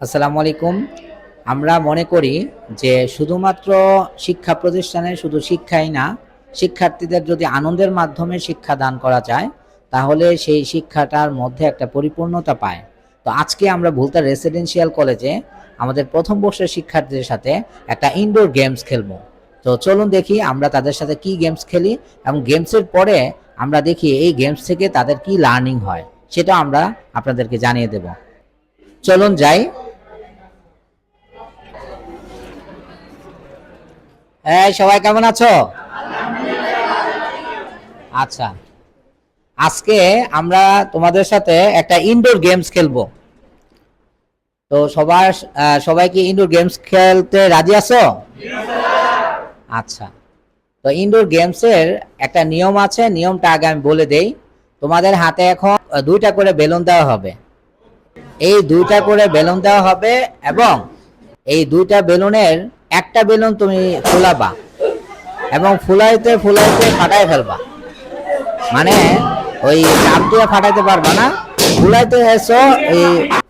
আসসালামু আলাইকুম। আমরা মনে করি যে শুধুমাত্র শিক্ষা প্রতিষ্ঠানে শুধু শিক্ষাই না, শিক্ষার্থীদের যদি আনন্দের মাধ্যমে শিক্ষা দান করা যায় তাহলে সেই শিক্ষাটার মধ্যে একটা পরিপূর্ণতা পায়। তো আজকে আমরা ভুলতা রেসিডেন্সিয়াল কলেজে আমাদের প্রথম বর্ষের শিক্ষার্থীদের সাথে একটা ইনডোর গেমস খেলবো। তো চলুন দেখি আমরা তাদের সাথে কি গেমস খেলি এবং গেমসের পরে আমরা দেখি এই গেমস থেকে তাদের কি লার্নিং হয় সেটা আমরা আপনাদেরকে জানিয়ে দেব। চলুন যাই। সবাই কেমন আছো? আচ্ছা, আজকে আমরা তোমাদের সাথে একটা ইনডোর গেমস খেলবো। তো সবাই কি ইনডোর গেমস খেলতে রাজি আছো? আচ্ছা, তো ইনডোর গেমসের একটা নিয়ম আছে, নিয়মটা আগে আমি বলে দেই। তোমাদের হাতে এখন দুইটা করে বেলুন দেওয়া হবে। এই দুইটা করে বেলুন দেওয়া হবে এবং এই দুইটা বেলুনের একটা বেলুন তুমি ফুলাবা এবং ফুলাইতে ফুলাইতে ফাটাই ফেলবা। মানে ওই চাপ দিয়ে ফাটাইতে পারবা না,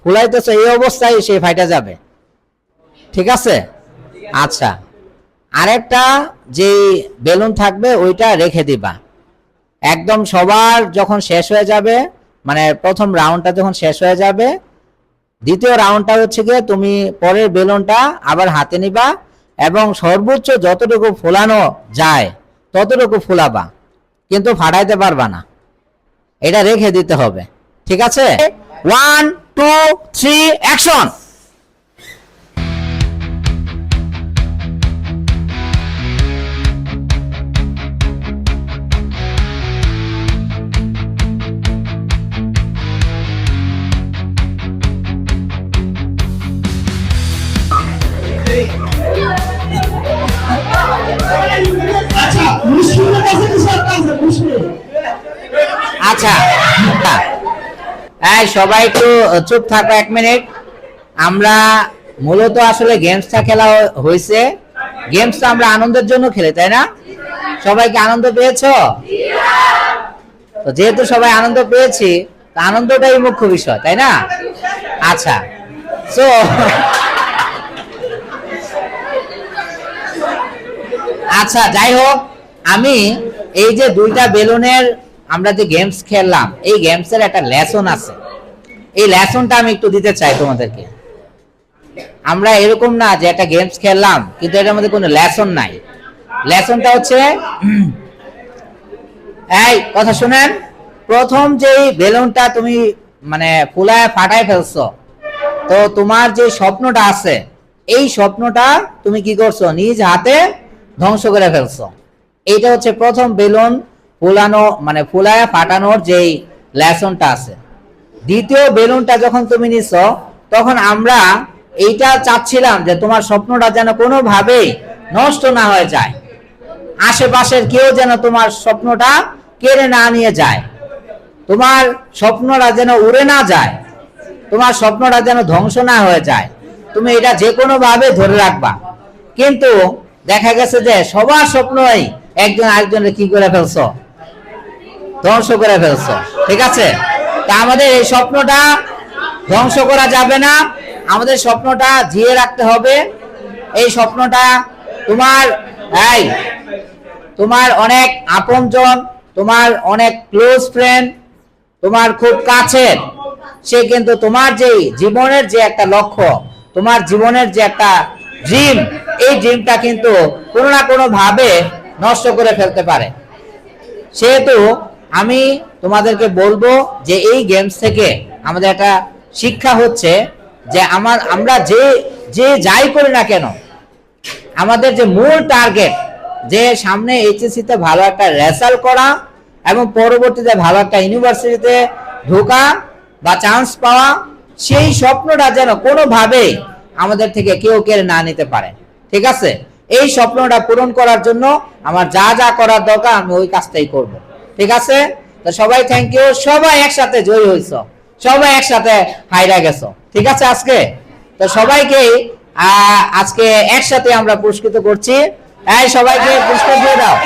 ফুলাইতেছো এই অবস্থায় সে ফাইটা যাবে। ঠিক আছে? আচ্ছা, আরেকটা যে বেলুন থাকবে ওইটা রেখে দিবা। একদম সবার যখন শেষ হয়ে যাবে, মানে প্রথম রাউন্ডটা যখন শেষ হয়ে যাবে, দ্বিতীয় রাউন্ডটা হচ্ছে গিয়ে তুমি পরের বেলুনটা আবার হাতে নিবা এবং সর্বোচ্চ যতটুকু ফোলানো যায় ততটুকু ফোলাবা, কিন্তু ফাটাইতে পারবা না, এটা রেখে দিতে হবে। ঠিক আছে? 1 2 3 অ্যাকশন। আচ্ছা, সবাই একটু চুপ থাকো 1 মিনিট। আমরা মূলত আসলে গেমসটা খেলা হয়েছে, গেমসটা আমরা আনন্দের জন্য খেলি, তাই না? সবাই কি আনন্দ পেয়েছো? তো যেহেতু সবাই আনন্দ পেয়েছি, তো আনন্দটাই মুখ্য বিষয়, তাই না? আচ্ছা, সো আচ্ছা, যাই হোক, আমি এই যে দুইটা বেলুনের আমরা যে গেমস খেললাম, এই গেমসের একটা লেসন আছে। এই লেসনটা আমি একটু দিতে চাই তোমাদেরকে। আমরা এরকম না যে একটা গেমস খেললাম কিন্তু এটার মধ্যে কোনো লেসন নাই। লেসনটা হচ্ছে, এই কথা শুনেন, প্রথম যেই বেলুনটা তুমি মানে ফুলায় ফাটায় ফেলছো, তো তোমার যে স্বপ্নটা আছে এই স্বপ্নটা তুমি কি করছো? নিজ হাতে ধ্বংস করে ফেলছো। এইটা হচ্ছে প্রথম বেলুন ফুলানো, মানে ফুলায় ফাটানোর যেই লেসনটা আছে। দ্বিতীয় বেলুনটা যখন তুমি নিছো, তখন আমরা এইটা চাচ্ছিলাম যে তোমার স্বপ্নটা যেন কোনোভাবেই নষ্ট না হয়ে যায়, আশেপাশের কেউ যেন তোমার স্বপ্নটা কেড়ে না নিয়ে যায়, তোমার স্বপ্নটা যেন উড়ে না যায়, তোমার স্বপ্নটা যেন ধ্বংস না হয়ে যায়। তুমি এটা যে কোনো ভাবে ধরে রাখবা। কিন্তু দেখা গেছে যে সবার স্বপ্নই একজন আরেকজনের কি করে ফেলছো? ধ্বংস করে ফেলছো। ঠিক আছে? তা আমাদের এই স্বপ্নটা ধ্বংস করা যাবে না, আমাদের স্বপ্নটা জিয়ে রাখতে হবে। এই স্বপ্নটা তোমার অনেক আপনজন, তোমার অনেক ক্লোজ ফ্রেন্ড, তোমার খুব কাছের, সে কিন্তু তোমার যে জীবনের যে একটা লক্ষ্য, তোমার জীবনের যে একটা ড্রিম, এই ড্রিমটা কিন্তু কোনো না কোনো ভাবে নষ্ট করে ফেলতে পারে। সেহেতু আমি তোমাদেরকে বলবো যে এই গেমস থেকে আমাদের একটা শিক্ষা হচ্ছে যে আমরা যে যাই করি না কেন, আমাদের যে মূল টার্গেট, যে সামনে এইচএসসি তে ভালো একটা রেজাল্ট করা এবং পরবর্তীতে ভালো একটা ইউনিভার্সিটিতে ঢোকা বা চান্স পাওয়া, সেই স্বপ্নটা যেন কোনোভাবেই আমাদের থেকে কেউ কেড়ে না নিতে পারে। ঠিক আছে? এই স্বপ্নটা পূরণ করার জন্য আমার যা যা করার দরকার আমি ওই কাজটাই করব। ঠিক আছে? তো সবাই থ্যাংক ইউ, সবাই একসাথে জয়ী হইছো, সবাই একসাথে হাইরা গেছো। ঠিক আছে? আজকে তো সবাইকে আজকে একসাথে আমরা পুরস্কৃত করছি। সবাইকে পুরস্কার দিয়ে দাও।